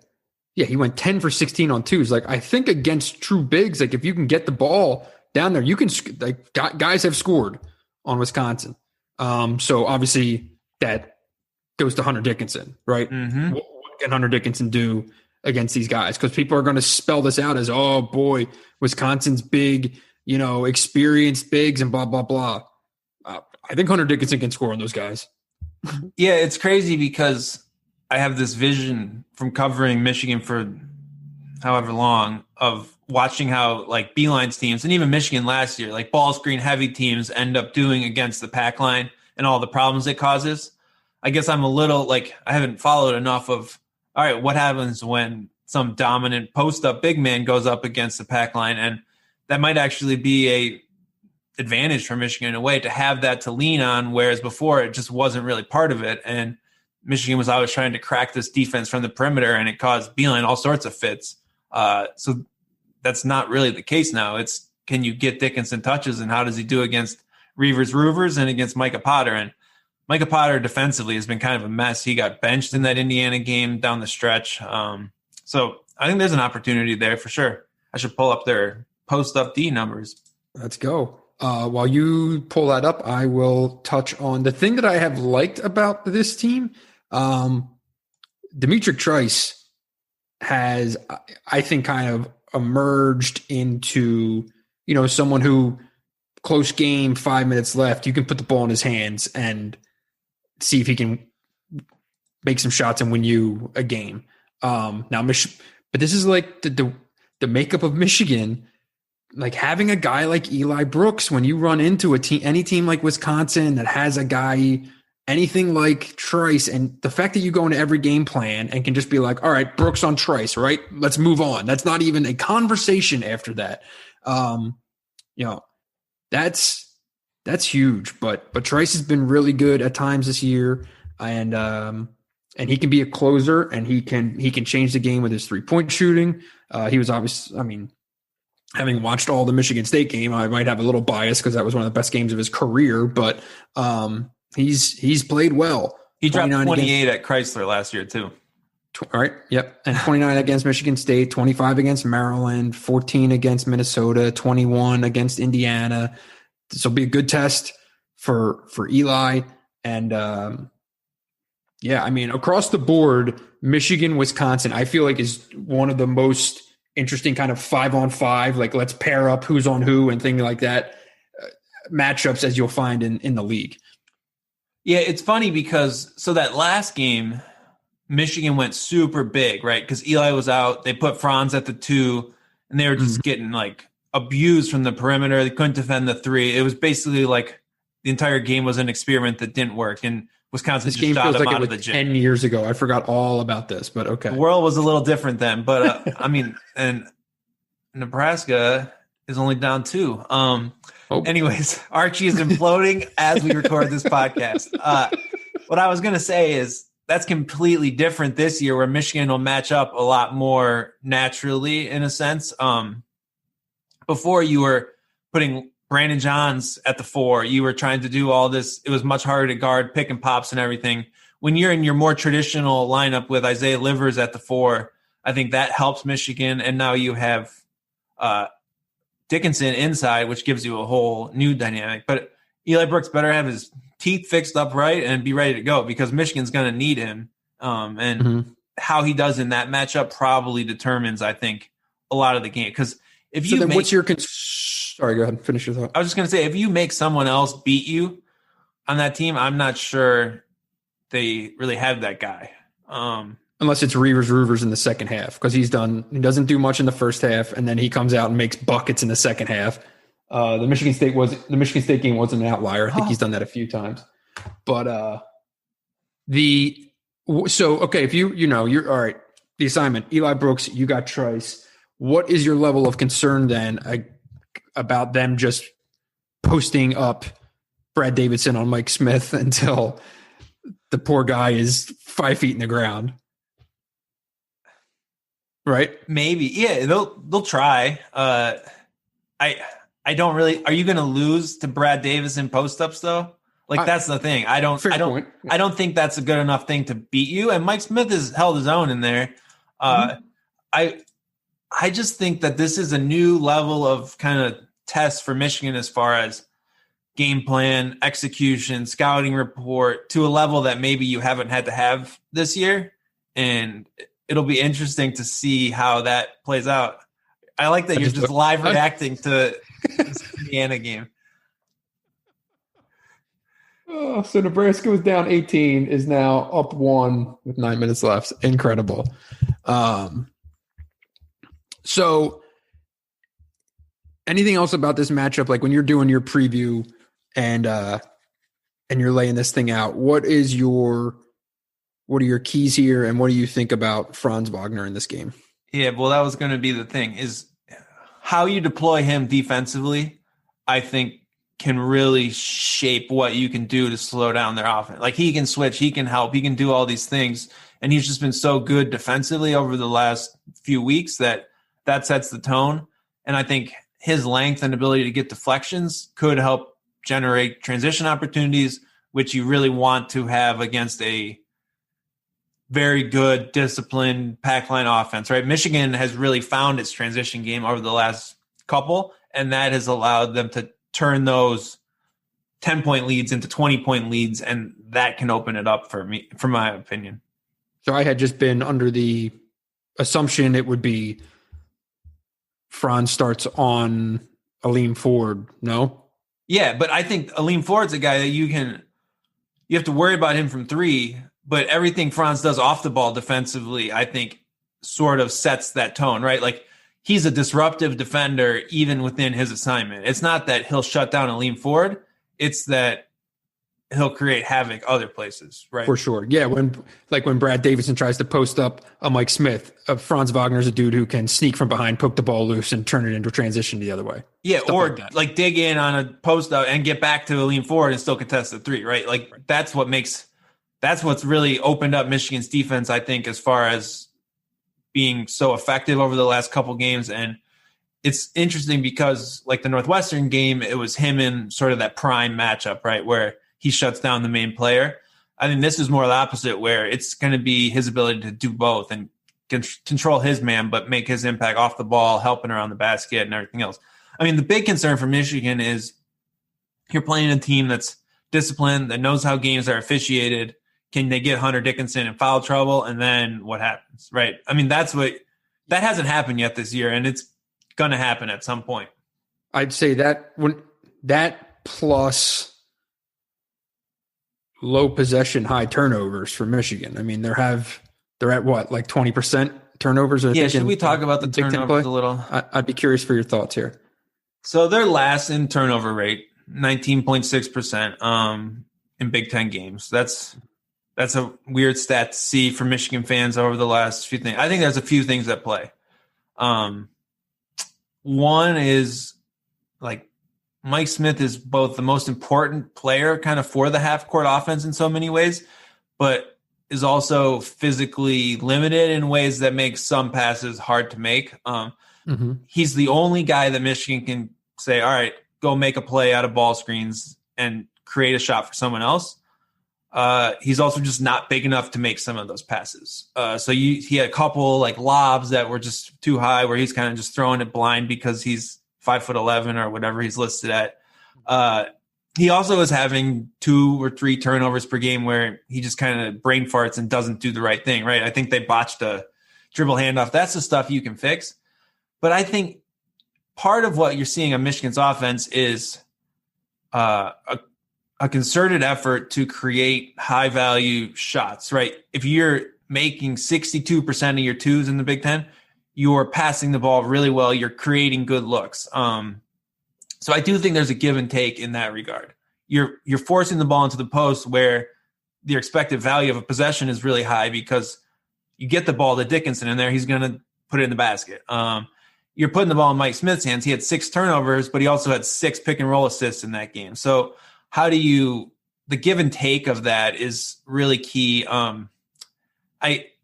Yeah, he went 10 for 16 on twos. Like, I think against true bigs, like, if you can get the ball down there, you can, like, guys have scored on Wisconsin. So obviously that goes to Hunter Dickinson, right? What can Hunter Dickinson do against these guys? Because people are going to spell this out as, oh boy, Wisconsin's big experienced bigs and blah, blah, blah. I think Hunter Dickinson can score on those guys. Yeah, it's crazy because I have this vision from covering Michigan for however long of watching how like Beeline's teams and even Michigan last year, like ball screen heavy teams end up doing against the pack line and all the problems it causes. I guess I'm a little I haven't followed enough of, all right, what happens when some dominant post up big man goes up against the pack line? And that might actually be a advantage for Michigan in a way to have that to lean on, whereas before it just wasn't really part of it. And Michigan was always trying to crack this defense from the perimeter, and it caused Beeline all sorts of fits. So that's not really the case now. It's, can you get Dickinson touches, and how does he do against Reuvers and against Micah Potter? And Micah Potter defensively has been kind of a mess. He got benched in that Indiana game down the stretch. So I think there's an opportunity there for sure. I should pull up their post-up D numbers. Let's go. While you pull that up, I will touch on the thing that I have liked about this team. Demetric Trice has, I think, kind of emerged into, someone who, close game, 5 minutes left, you can put the ball in his hands and see if he can make some shots and win you a game. But this is like the makeup of Michigan. Like having a guy like Eli Brooks, when you run into any team like Wisconsin that has a guy, anything like Trice, and the fact that you go into every game plan and can just be like, all right, Brooks on Trice, right? Let's move on. That's not even a conversation after that. That's huge. But Trice has been really good at times this year, and he can be a closer, and he can change the game with his 3-point shooting. He was obviously, having watched all the Michigan State game, I might have a little bias because that was one of the best games of his career, but he's played well. He dropped 28 at Chrysler last year too. All right. Yep. And 29 against Michigan State, 25 against Maryland, 14 against Minnesota, 21 against Indiana. This will be a good test for Eli. And across the board, Michigan, Wisconsin, I feel like is one of the most interesting kind of 5-on-5, like let's pair up who's on who and things like that, matchups as you'll find in the league. Yeah, it's funny because that last game, Michigan went super big, right? Because Eli was out. They put Franz at the 2, and they were just getting abused from the perimeter. They couldn't defend the 3. It was basically like the entire game was an experiment that didn't work. And Wisconsin just shot them out of the gym. 10 years ago. I forgot all about this, but okay. The world was a little different then, but and Nebraska is only down 2. Anyways, Archie is imploding as we record this podcast. What I was going to say is that's completely different this year, where Michigan will match up a lot more naturally in a sense. Before you were putting Brandon Johns at the 4, you were trying to do all this. It was much harder to guard pick and pops and everything. When you're in your more traditional lineup with Isaiah Livers at the 4, I think that helps Michigan. And now you have Dickinson inside, which gives you a whole new dynamic. But Eli Brooks better have his teeth fixed up right and be ready to go, because Michigan's going to need him. How he does in that matchup probably determines, I think, a lot of the game. Because what's your sorry, go ahead and finish your thought. I was just going to say, if you make someone else beat you on that team, I'm not sure they really have that guy. Unless it's Reuvers in the second half, because he doesn't do much in the first half, and then he comes out and makes buckets in the second half. The Michigan State game wasn't an outlier. I think he's done that a few times. But if you're all right, the assignment, Eli Brooks, you got Trice. What is your level of concern then about them just posting up Brad Davidson on Mike Smith until the poor guy is 5 feet in the ground? Right? Maybe. Yeah, they'll try. I don't really. Are you going to lose to Brad Davison post-ups though? That's the thing. I don't think that's a good enough thing to beat you. And Mike Smith has held his own in there. I just think that this is a new level of kind of test for Michigan as far as game plan, execution, scouting report, to a level that maybe you haven't had to have this year. And it'll be interesting to see how that plays out. I like that you're just live reacting to This Indiana game. Oh, so Nebraska was down 18, is now up 1 with 9 minutes left. Incredible. So anything else about this matchup? Like when you're doing your preview and you're laying this thing out, what are your keys here, and what do you think about Franz Wagner in this game? Yeah, well, that was going to be the thing, is how you deploy him defensively, I think, can really shape what you can do to slow down their offense. Like he can switch, he can help, he can do all these things. And he's just been so good defensively over the last few weeks that sets the tone. And I think his length and ability to get deflections could help generate transition opportunities, which you really want to have against a very good, disciplined pack line offense, right? Michigan has really found its transition game over the last couple, and that has allowed them to turn those 10-point leads into 20-point leads, and that can open it up for me, from my opinion. So I had just been under the assumption it would be Franz starts on Aleem Ford. No? Yeah, but I think Aleem Ford's a guy that you have to worry about him from 3, but everything Franz does off the ball defensively, I think, sort of sets that tone, right? Like, he's a disruptive defender even within his assignment. It's not that he'll shut down Aleem Ford. It's that he'll create havoc other places, right? For sure. Yeah, when Brad Davison tries to post up a Mike Smith, Franz Wagner's a dude who can sneak from behind, poke the ball loose, and turn it into a transition the other way. Yeah, stuff or like dig in on a post out and get back to Aleem Ford and still contest the 3, right? Like that's what's really opened up Michigan's defense, I think, as far as being so effective over the last couple games. And it's interesting because like the Northwestern game, it was him in sort of that prime matchup, right? Where he shuts down the main player. I think this is more the opposite, where it's going to be his ability to do both and control his man, but make his impact off the ball, helping around the basket and everything else. I mean, the big concern for Michigan is you're playing a team that's disciplined, that knows how games are officiated. Can they get Hunter Dickinson in foul trouble? And then what happens, right? I mean, that hasn't happened yet this year, and it's going to happen at some point. I'd say that plus low possession, high turnovers for Michigan. I mean, they're at what, like 20% turnovers? Yeah, should we talk about the turnovers a little? I'd be curious for your thoughts here. So they're last in turnover rate, 19.6% in Big Ten games. That's a weird stat to see for Michigan fans over the last few things. I think there's a few things at play. One is like Mike Smith is both the most important player kind of for the half court offense in so many ways, but is also physically limited in ways that make some passes hard to make. He's the only guy that Michigan can say, all right, go make a play out of ball screens and create a shot for someone else. He's also just not big enough to make some of those passes. So he had a couple like lobs that were just too high where he's kind of just throwing it blind because he's 5'11" or whatever he's listed at. He also is having 2 or 3 turnovers per game where he just kind of brain farts and doesn't do the right thing, right? I think they botched a dribble handoff. That's the stuff you can fix. But I think part of what you're seeing on Michigan's offense is a concerted effort to create high value shots, right? If you're making 62% of your twos in the Big Ten, you're passing the ball really well. You're creating good looks. So I do think there's a give and take in that regard. You're forcing the ball into the post where the expected value of a possession is really high because you get the ball to Dickinson in there, he's going to put it in the basket. You're putting the ball in Mike Smith's hands. He had 6 turnovers, but he also had 6 pick and roll assists in that game. So how do the give and take of that is really key.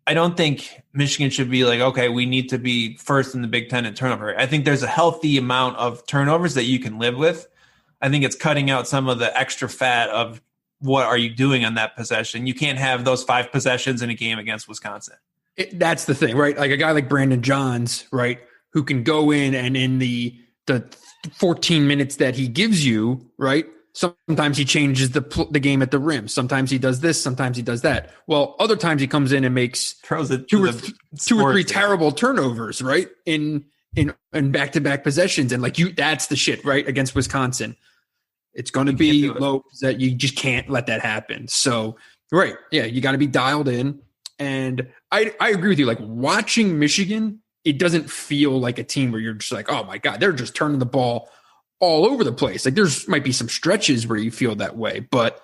I don't think Michigan should be like, okay, we need to be first in the Big Ten in turnover rate. I think there's a healthy amount of turnovers that you can live with. I think it's cutting out some of the extra fat of what are you doing on that possession. You can't have those 5 possessions in a game against Wisconsin. That's the thing, right? Like a guy like Brandon Johns, right, who can go in and in the 14 minutes that he gives you, right, sometimes he changes the game at the rim. Sometimes he does this. Sometimes he does that. Well, other times he comes in and makes throws it two or three terrible turnovers, right? In in back-to-back possessions. And like that's the shit, right? Against Wisconsin. It's going to be low that you just can't let that happen. So, right. Yeah. You got to be dialed in. And I agree with you. Like watching Michigan, it doesn't feel like a team where you're just like, oh my God, they're just turning the ball all over the place. Like there's might be some stretches where you feel that way, but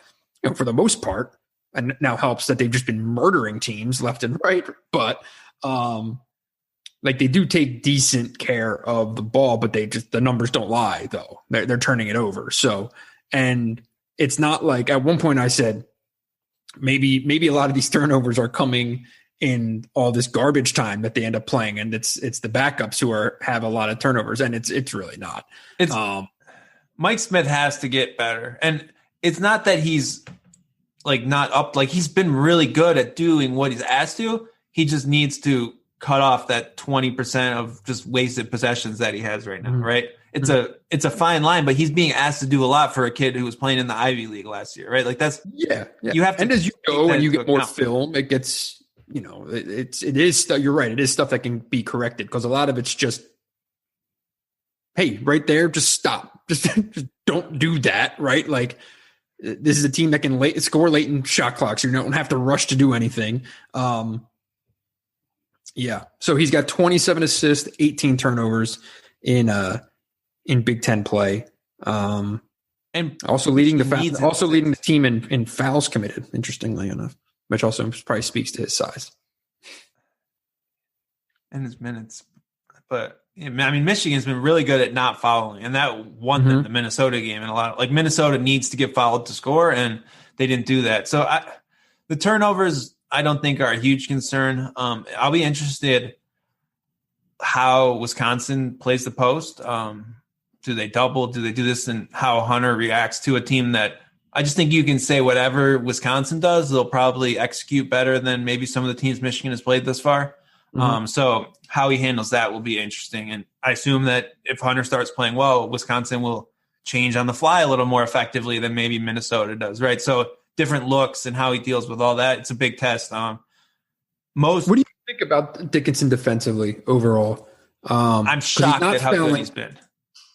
for the most part, and now helps that they've just been murdering teams left and right. But like they do take decent care of the ball, but the numbers don't lie though. They're turning it over. So, and it's not like at one point I said, maybe a lot of these turnovers are coming in all this garbage time that they end up playing. And it's the backups who have a lot of turnovers, and it's really not. It's Mike Smith has to get better. And it's not that he's like not up, like he's been really good at doing what he's asked to. He just needs to cut off that 20% of just wasted possessions that he has right now. Right. It's a fine line, but he's being asked to do a lot for a kid who was playing in the Ivy League last year. Right. Like that's, you have to, and as you go and you get more film, it gets, it is stuff. You're right. It is stuff that can be corrected because a lot of it's just, hey, right there, just stop. Just don't do that. Right. Like this is a team that can score late in shot clocks. You don't have to rush to do anything. Yeah. So he's got 27 assists, 18 turnovers in Big Ten play. And also leading the team in fouls committed, interestingly enough, which also probably speaks to his size and his minutes. But I mean, Michigan's been really good at not fouling, and that won them the Minnesota game. And a lot like Minnesota needs to get fouled to score, and they didn't do that. So the turnovers, I don't think are a huge concern. I'll be interested how Wisconsin plays the post. Do they double? Do they do this? And how Hunter reacts to a team that I just think you can say whatever Wisconsin does, they'll probably execute better than maybe some of the teams Michigan has played thus far. So how he handles that will be interesting. And I assume that if Hunter starts playing well, Wisconsin will change on the fly a little more effectively than maybe Minnesota does. Right. So different looks and how he deals with all that. It's a big test. What do you think about Dickinson defensively overall? I'm shocked at how good he's been.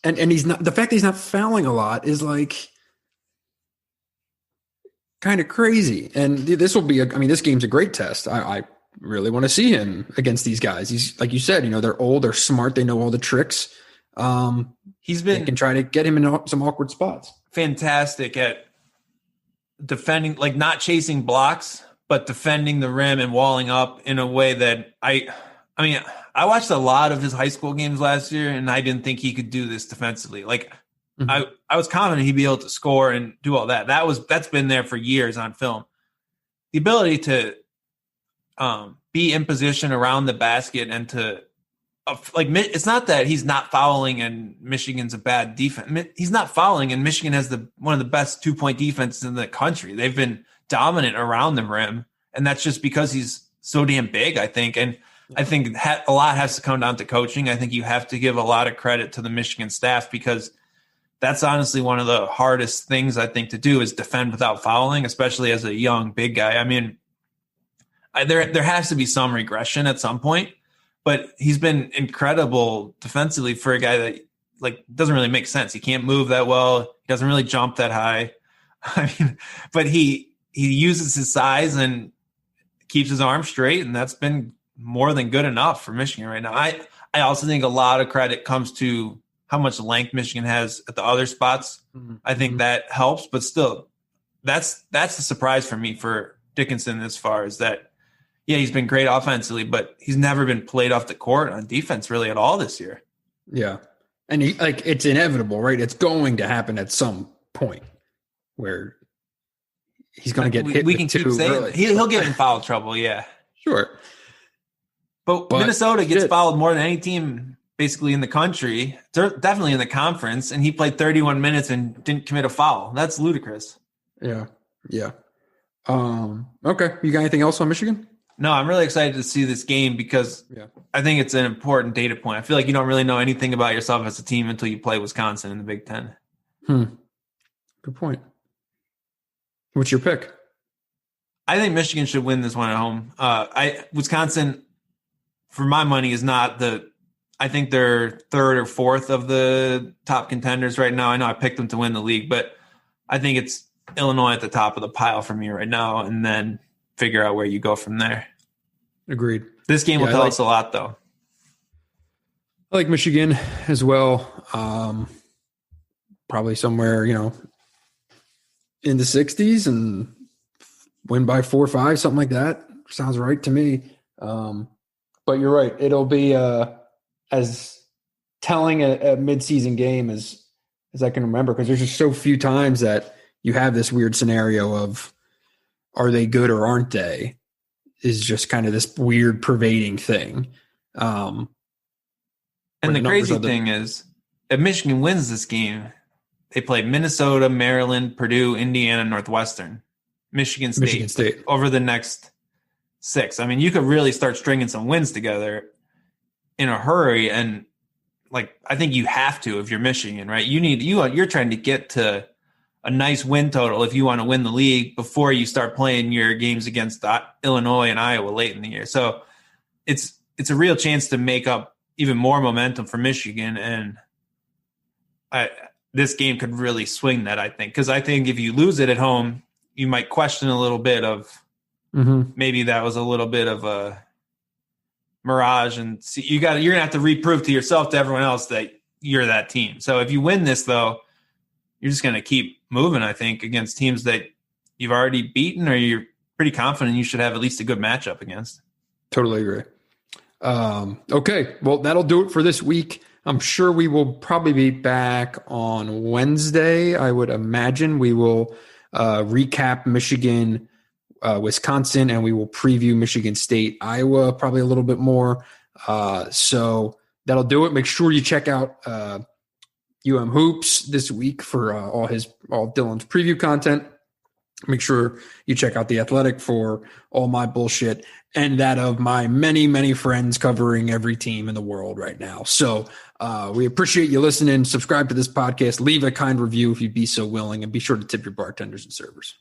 And he's not, the fact that he's not fouling a lot is like kind of crazy. And this will be, this game's a great test. I really want to see him against these guys. He's like you said, they're old, they're smart, they know all the tricks. They can try to get him in some awkward spots. Fantastic at defending, like not chasing blocks, but defending the rim and walling up in a way that I watched a lot of his high school games last year, and I didn't think he could do this defensively. Like I was confident he'd be able to score and do all that. That's been there for years on film. The ability to be in position around the basket and to it's not that he's not fouling and Michigan's a bad defense. He's not fouling, and Michigan has one of the best 2-point defenses in the country. They've been dominant around the rim, and that's just because he's so damn big, I think. And I think a lot has to come down to coaching. I think you have to give a lot of credit to the Michigan staff because that's honestly one of the hardest things I think to do is defend without fouling, especially as a young big guy. I mean, there has to be some regression at some point, but he's been incredible defensively for a guy that doesn't really make sense. He can't move that well. He doesn't really jump that high. I mean, but he uses his size and keeps his arm straight, and that's been more than good enough for Michigan right now. I also think a lot of credit comes to how much length Michigan has at the other spots. I think that helps, but still, that's the surprise for me for Dickinson as far as that. Yeah, he's been great offensively, but he's never been played off the court on defense really at all this year. Yeah. And it's inevitable, right? It's going to happen at some point where he's going to get hit. We can keep saying he'll get in foul trouble. Yeah, sure. But Minnesota gets fouled more than any team basically in the country. They're definitely in the conference, and he played 31 minutes and didn't commit a foul. That's ludicrous. Yeah. Yeah. Okay. You got anything else on Michigan? No, I'm really excited to see this game because I think it's an important data point. I feel like you don't really know anything about yourself as a team until you play Wisconsin in the Big Ten. Good point. What's your pick? I think Michigan should win this one at home. Wisconsin, for my money, is not the I think they're third or fourth of the top contenders right now. I know I picked them to win the league, but I think it's Illinois at the top of the pile for me right now, and then figure out where you go from there. Agreed. This game will tell us a lot, though. I like Michigan as well. Probably somewhere, in the 60s and win by 4 or 5, something like that. Sounds right to me. But you're right. It'll be as telling a midseason game as I can remember, because there's just so few times that you have this weird scenario of are they good or aren't they, is just kind of this weird pervading thing. And the crazy thing is, if Michigan wins this game, they play Minnesota, Maryland, Purdue, Indiana, Northwestern, Michigan State over the next 6. I mean, you could really start stringing some wins together in a hurry. And I think you have to, if you're Michigan, right? You're trying to get to a nice win total if you want to win the league before you start playing your games against Illinois and Iowa late in the year. So it's a real chance to make up even more momentum for Michigan. And this game could really swing that, I think. Because I think if you lose it at home, you might question a little bit of maybe that was a little bit of a mirage. And you're going to have to reprove to yourself, to everyone else, that you're that team. So if you win this, though, you're just going to keep moving, I think, against teams that you've already beaten or you're pretty confident you should have at least a good matchup against. Totally agree. Okay, well, that'll do it for this week. I'm sure we will probably be back on Wednesday. I would imagine we will recap Michigan, Wisconsin, and we will preview Michigan State, Iowa, probably a little bit more. So that'll do it. Make sure you check out Hoops this week for all Dylan's preview content. Make sure you check out The Athletic for all my bullshit and that of my many, many friends covering every team in the world right now. So we appreciate you listening. Subscribe to this podcast. Leave a kind review if you'd be so willing, and be sure to tip your bartenders and servers.